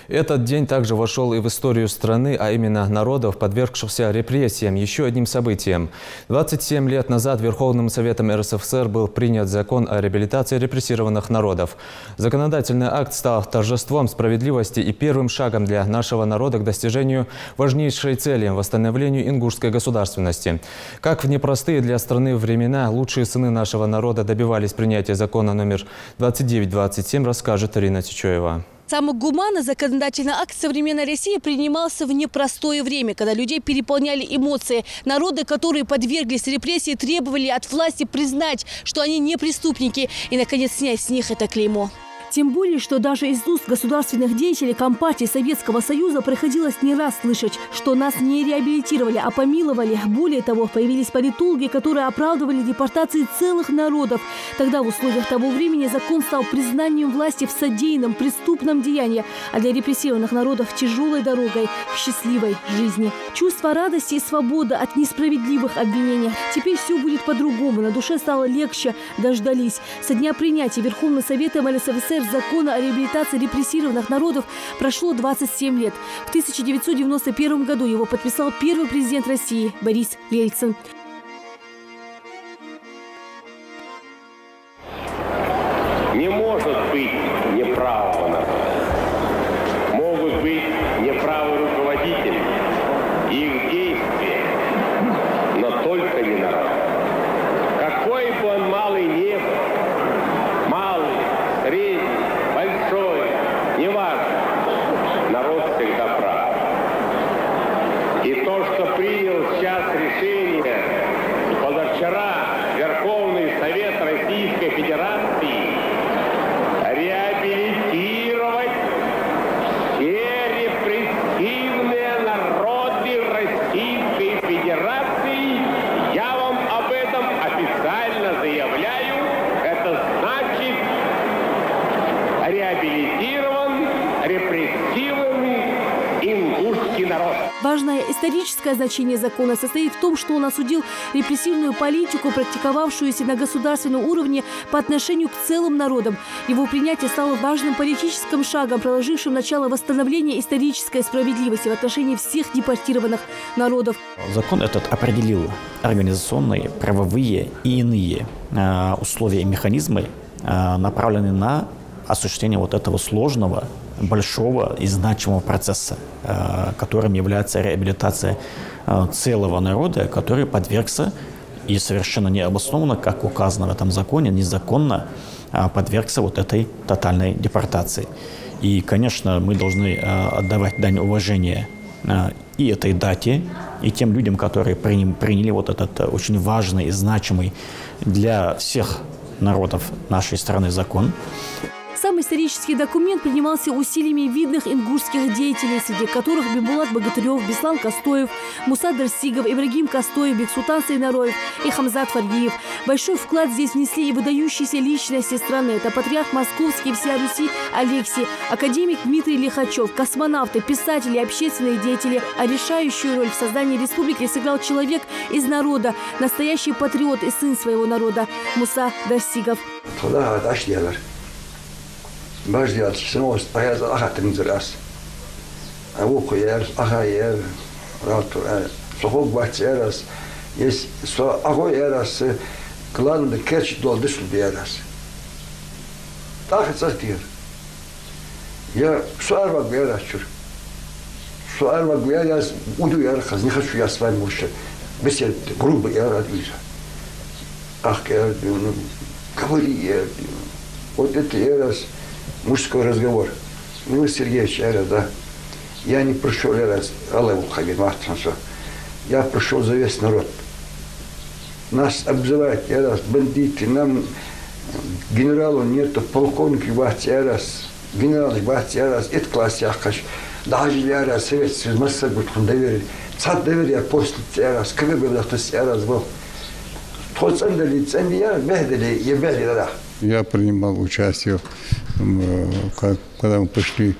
Этот день также вошел и в историю страны, а именно народов, подвергшихся репрессиям, еще одним событием. 27 лет назад Верховным Советом РСФСР был принят закон о реабилитации репрессированных народов. Законодательный акт стал торжеством справедливости и первым шагом для нашего народа к достижению важнейшей цели – восстановлению ингушской государственности. Как в непростые для страны времена лучшие сыны нашего народа добивались принятия закона номер 2927, расскажет Ирина Тичоева. Самый гуманный законодательный акт современной России принимался в непростое время, когда людей переполняли эмоции. Народы, которые подверглись репрессии, требовали от власти признать, что они не преступники, и, наконец, снять с них это клеймо. Тем более, что даже из уст государственных деятелей Компартии Советского Союза приходилось не раз слышать, что нас не реабилитировали, а помиловали. Более того, появились политологи, которые оправдывали депортации целых народов. Тогда в условиях того времени закон стал признанием власти в содеянном преступном деянии, а для репрессированных народов тяжелой дорогой к счастливой жизни. Чувство радости и свободы от несправедливых обвинений. Теперь все будет по-другому. На душе стало легче. Дождались. Со дня принятия Верховным Советом РСФСР закона о реабилитации репрессированных народов прошло 27 лет. В 1991 году его подписал первый президент России Борис Ельцин. Не может быть неправого народа. Могут быть неправы руководители и их действия, но только не народ. Какой бы он малый ни был, малый, средний, большой, неважно, народ всегда прав. И то, что принял сейчас решение позавчера Верховный Совет Российской Федерации реабилитировать все репрессивные народы Российской Федерации, я вам об этом официально заявляю, это значит реабилитирован репрессивный ингушский народ. Важное историческое значение закона состоит в том, что он осудил репрессивную политику, практиковавшуюся на государственном уровне по отношению к целым народам. Его принятие стало важным политическим шагом, проложившим начало восстановления исторической справедливости в отношении всех депортированных народов. Закон этот определил организационные, правовые и иные условия и механизмы, направленные на осуществление вот этого сложного, большого и значимого процесса, которым является реабилитация целого народа, который подвергся и совершенно необоснованно, как указано в этом законе, незаконно подвергся вот этой тотальной депортации. И, конечно, мы должны отдавать дань уважения и этой дате, и тем людям, которые приняли вот этот очень важный и значимый для всех народов нашей страны закон. Сам исторический документ принимался усилиями видных ингушских деятелей, среди которых Бибулат Богатырев, Беслан Костоев, Муса Дарсигов, Ибрагим Костоев, Бексултан Сайнароев и Хамзат Фаргиев. Большой вклад здесь внесли и выдающиеся личности страны. Это патриарх Московский и всея Руси Алексий, академик Дмитрий Лихачев, космонавты, писатели, общественные деятели. А решающую роль в создании республики сыграл человек из народа, настоящий патриот и сын своего народа Муса Дарсигов. Баждиат синос паяз ахатымзырас. Авухуяр, ахаяр, ратур, сохок бахтиярас. Есть со агоярас, клан керч долдыш биярас. Так цастир. Я суарвак биярас чур. Суарвак биярас уду яр хаз не хочу я с вами больше. Бесед грубо я радуюсь. Ах, я говори, вот это ярас. Мужской разговор. Ну, Сергеевич, да. Я не пришел раз, я пришел за весь народ. Нас обзывают, раз, бандиты, нам генералу нету, полковник раз, генерал раз, это класс я хочу. Даже раз, Совет Союз, масса будет доверили. Цад доверия после раз, КГБ, раз был. Тот цендали, я бехдали, я бехдали, да. Я принимал участие, когда мы пришли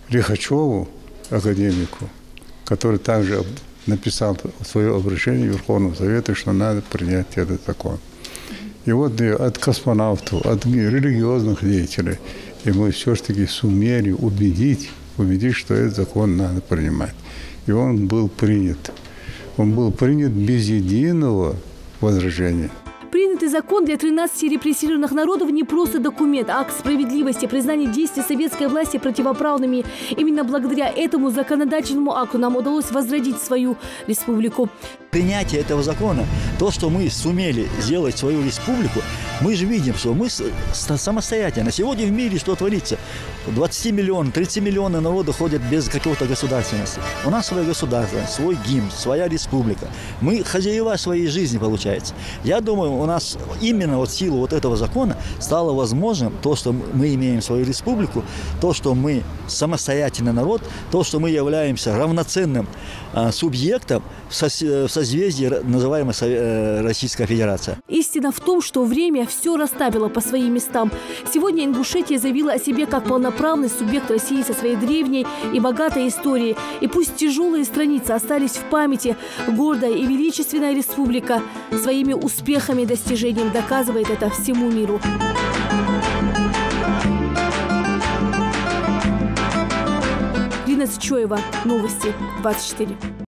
Лихачеву, академику, который также написал свое обращение Верховному Совету, что надо принять этот закон. И вот от космонавтов, от религиозных деятелей И мы все-таки сумели убедить, что этот закон надо принимать. И он был принят. Он был принят без единого возражения. Принятый закон для 13 репрессированных народов не просто документ, а акт справедливости, признание действий советской власти противоправными. Именно благодаря этому законодательному акту нам удалось возродить свою республику. Принятие этого закона, то, что мы сумели сделать свою республику, мы же видим, что мы самостоятельно. Сегодня в мире что творится? 20 миллионов, 30 миллионов народу ходят без какого-то государственности. У нас свое государство, свой гимн, своя республика. Мы хозяева своей жизни, получается. Я думаю, у нас именно вот в силу вот этого закона стало возможным то, что мы имеем свою республику, то, что мы самостоятельный народ, то, что мы являемся равноценным субъектом в созвездии, называемой Российская Федерация. Истина в том, что время все расставило по своим местам. Сегодня Ингушетия заявила о себе как полноправный субъект России со своей древней и богатой историей. И пусть тяжелые страницы остались в памяти, гордая и величественная республика своими успехами и достижениями доказывает это всему миру. Лина Сычоева, Новости 24.